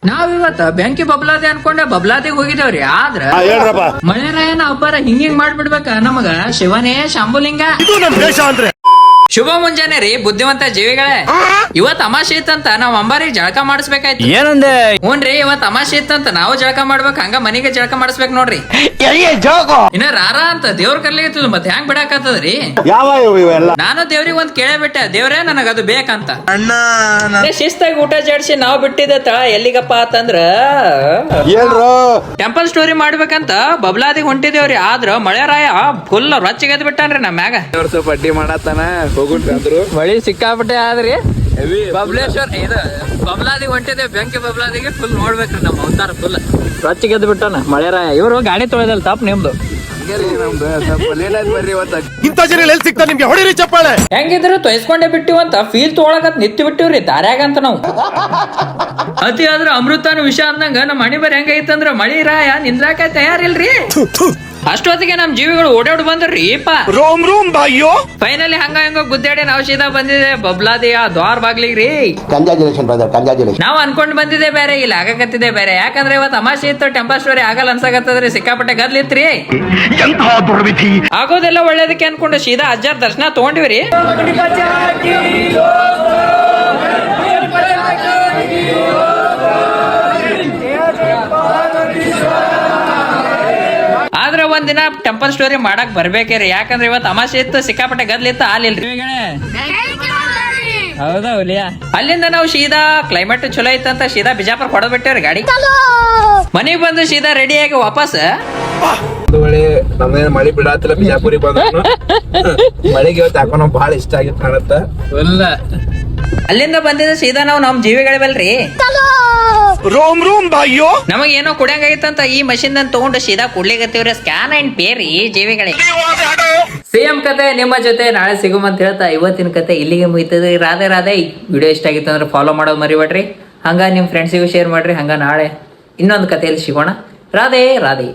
ನಾವಿವತ್ತ ಬೆಂಕಿ ಬಬ್ಲಾದೆ ಅನ್ಕೊಂಡ ಬಬ್ಲಾದಿಗ್ ಹೋಗಿದೇವ್ರಿ ಆದ್ರ ಹೇಳ್ರಪ್ಪ ಮಳೆರಾಯನ ಅಬ್ಬರ ಹಿಂಗಿಂಗ್ ಮಾಡ್ಬಿಡ್ಬೇಕ ನಮಗ ಶಿವನೇ ಶಂಭುಲಿಂಗ. ಇದು ನಮ್ ದೇಶ ಅಂದ್ರೆ ಶುಭ ಮುಂಜಾನೆ ರೀ ಬುದ್ಧಿವಂತ ಜೀವಿಗಳೇ. ಇವತ್ ಅಮಾಶೆ ಇತ್ತಂತ ನಾವ್ ಅಂಬಾರಿಗೆ ಜಳಕ ಮಾಡಿಸ್ಬೇಕಾಯ್ತು. ಏನಂದೆ? ಹ್ಞೂನ್ರಿ ಇವತ್ ಅಮಾಶೆ ಇತ್ತಂತ ನಾವು ಜಳಕ ಮಾಡ್ಬೇಕು, ಹಂಗ ಮನೆಗೆ ಜಳಕ ಮಾಡಿಸ್ಬೇಕು ನೋಡ್ರಿ. ಇನ್ನ ರಾರ ಅಂತ ದೇವ್ರ ಕರ್ಲಿಗತ್ತದ ಮತ್ತೆ ಹೆಂಗ್ ಬಿಡಾಕತ್ತದ್ರಿ. ಯಾವ ಇವೆಲ್ಲ ನಾನು ದೇವ್ರಿಗೆ ಒಂದ್ ಕೇಳಬಿಟ್ಟೆ, ದೇವ್ರೇ ನನಗ ಅದು ಬೇಕಂತ. ಶಿಸ್ತಾಗಿ ಊಟ ಜಾಡ್ಸಿ ನಾವ್ ಬಿಟ್ಟಿದ್ದ ತಳ ಎಲ್ಲಿಗಪ್ಪ ಅಂತಂದ್ರ ಹೇಳ್ರು ಟೆಂಪಲ್ ಸ್ಟೋರಿ ಮಾಡ್ಬೇಕಂತ ಬಬ್ಲಾದಿಗ್ ಹೊಂಟಿದೇವ್ರಿ. ಆದ್ರ ಮಳೆರಾಯ ಫುಲ್ ರೊಚ್ಚಿಗೆದ್ ಬಿಟ್ಟಾನ್ರಿ ನಮ್ ಮ್ಯಾಗ. ಸ್ವಲ್ಪ ಅಡ್ಡಿ ಮಾಡತ್ತಾನ ಹೋಗುಂಟ್ರಿ ಅಂದ್ರು ಮಳಿ ಸಿಕ್ಕಾಬಿಟ್ಟೆ ಆದ್ರಿ ಬಬ್ಲೇಶ್ವರ್ ಇದು ಬಬ್ಲಾದಿಗ್ ಹೊಂಟಿದೇವ್. ಬೆಂಕಿ ಬಬ್ಲಾದಿಗೆ ಫುಲ್ ನೋಡ್ಬೇಕ್ರಿ ನಮ್ಮ ಅವತಾರ ಫುಲ್ ರೊಚ್ಚಿಗೆದ್ ಬಿಟ್ಟಾನ ಮಳೆರಾಯ. ಇವ್ರು ಗಾಡಿ ತೊಳೆದಲ್ ತಪ್ಪ ನಿಮ್ದು. ನಮ್ದು ಸ್ವಲ್ಪ ಲೇಟ್ ಆಯ್ತು ಬರ್ರಿ ಇವತ್ತ. ಇಂಥ ಜನ ಎಲ್ಲಿ ಸಿಗ್ತಾ ನಿಮ್ಗೆ ಹೊಡಿರಿ ಚಪ್ಪಾಳೆ. ಹೆಂಗಿದ್ರು ತೊಯ್ಸ್ಕೊಂಡೆ ಬಿಟ್ಟಿವಂತ ಫೀಲ್ ತೊಗೊಳಕತ್ ನಿಂತು ಬಿಟ್ಟಿವ್ರಿ ದಾರ್ಯಾಗಂತ ನಾವು. ಅತಿ ಆದ್ರ ಅಮೃತಾನು ವಿಷ ಅಂದಂಗ ನಮ್ಮ ಮಣಿ ಬರ್ ಹೆಂಗೈತಂದ್ರ ಮಳಿ ರಾಯ ನಿಂದ್ರಾಕ ತಯಾರಿಲ್ರಿ. ಅಷ್ಟೊತ್ತಿಗೆ ನಮ್ ಜೀವಿಗಳು ಓಡಾಡ್ ಬಂದ್ರಿ ಇಪ್ಪ ರೋಮ್ ರೂಮ್ ಬಾಯ್ಯೋ. ಫೈನಲಿ ಹಂಗ ಹೆಂಗ ಗುದ್ದಾಡಿ ನಾವು ಸೀದಾ ಬಂದಿದೆ ಬಬ್ಲಾದಿಯ ದ್ವಾರ ಬಾಗ್ಲಿಗ್ರಿ. Congratulation brother, congratulation. ನಾವ್ ಅನ್ಕೊಂಡ್ ಬಂದಿದೆ ಬೇರೆ, ಇಲ್ಲಿ ಆಗಕತ್ತಿದೆ ಬೇರೆ. ಯಾಕಂದ್ರೆ ಇವತ್ ಅಮಾಸೆ ಇತ್ತು, ಟೆಂಪಲ್ ಸ್ಟೋರಿ ಆಗಲ್ಲ ಅನ್ಸಕತ್ತದ್ರಿ. ಸಿಕ್ಕಾಪಟ್ಟೆ ಗದ್ಲಿತ್ರಿ. ಆಗೋದೆಲ್ಲ ಒಳ್ಳೇದಕ್ಕೆ ಅನ್ಕೊಂಡು ಸೀದಾ ಅಜ್ಜಾರ್ ದರ್ಶನ ತಗೊಂಡಿವ್ರಿ. ಆದ್ರೆ ಒಂದಿನ ಟೆಂಪಲ್ ಸ್ಟೋರಿ ಮಾಡಕ್ ಬರ್ಬೇಕ್ರಿ. ಯಾಕಂದ್ರೆ ಇವತ್ ಅಮಾಸೆ ಇತ್ತು, ಸಿಕ್ಕಾಪಟ್ಟೆ ಗದ್ಲಿತ್ತು, ಹಾಲಿಲ್ರಿ. ಹೌದಾ ಹುಲಿಯಾ. ಅಲ್ಲಿಂದ ನಾವು ಸೀದಾ ಕ್ಲೈಮೇಟ್ ಚಲೋ ಐತಂತ ಸೀದಾ ಬಿಜಾಪುರ ಹೊಡೆದ್ ಬಿಟ್ಟೇವ್ರಿ ಗಾಡಿ. ಮನೆಗ್ ಬಂದು ಸೀದಾ ರೆಡಿಯಾಗಿ ವಾಪಸ್ ನಮ್ದೇನ್ ಮಳಿ ಬಿಡಾತಿಲ್ಲ ಬಿಜಾಪುರಿ ಬಂದ ಮಳಿಗೆ ಇವತ್ತು ಯಾಕೋ ನಾವು ಬಹಳ ಇಷ್ಟ ಆಗಿತ್ತು ಕಾಣತ್ತ. ಅಲ್ಲಿಂದ ಬಂದಿದ್ದ ಸೀದಾ ನಾವು ನಮ್ ಜೀವಿಗಳಿವಲ್ರಿ ರೋಮ್ ರೂಮ್ ಬಾಯ್ಯೋ. ನಮಗ್ ಏನೋ ಕುಡಿಯಂಗಾಗಿತ್ತಂತ ಈ ಮಷಿನ್ ತಗೊಂಡು ಸೀದಾ ಕುಡ್ಲಿಗತ್ತೀವ್ರಿ. ಸ್ಕ್ಯಾನ್ ಅಂಡ್ ಪೇ ರೀ ಜೀವಿಗಳೇ. ಸೇಮ್ ಕತೆ ನಿಮ್ಮ ಜೊತೆ ನಾಳೆ ಸಿಗುಮಂತ ಹೇಳ್ತಾ ಇವತ್ತಿನ ಕತೆ ಇಲ್ಲಿಗೆ ಮುಗಿತದೆ. ರಾಧೆ ರಾಧೆ. ವಿಡಿಯೋ ಇಷ್ಟ ಆಗಿತ್ತು ಅಂದ್ರೆ ಫಾಲೋ ಮಾಡೋದು ಮರಿಬೇಡ್ರಿ. ಹಂಗ ನಿಮ್ ಫ್ರೆಂಡ್ಸಿಗೂ ಶೇರ್ ಮಾಡ್ರಿ. ಹಂಗ ನಾಳೆ ಇನ್ನೊಂದು ಕಥೆಯಲ್ಲಿ ಸಿಗೋಣ. ರಾಧೆ ರಾಧೆ.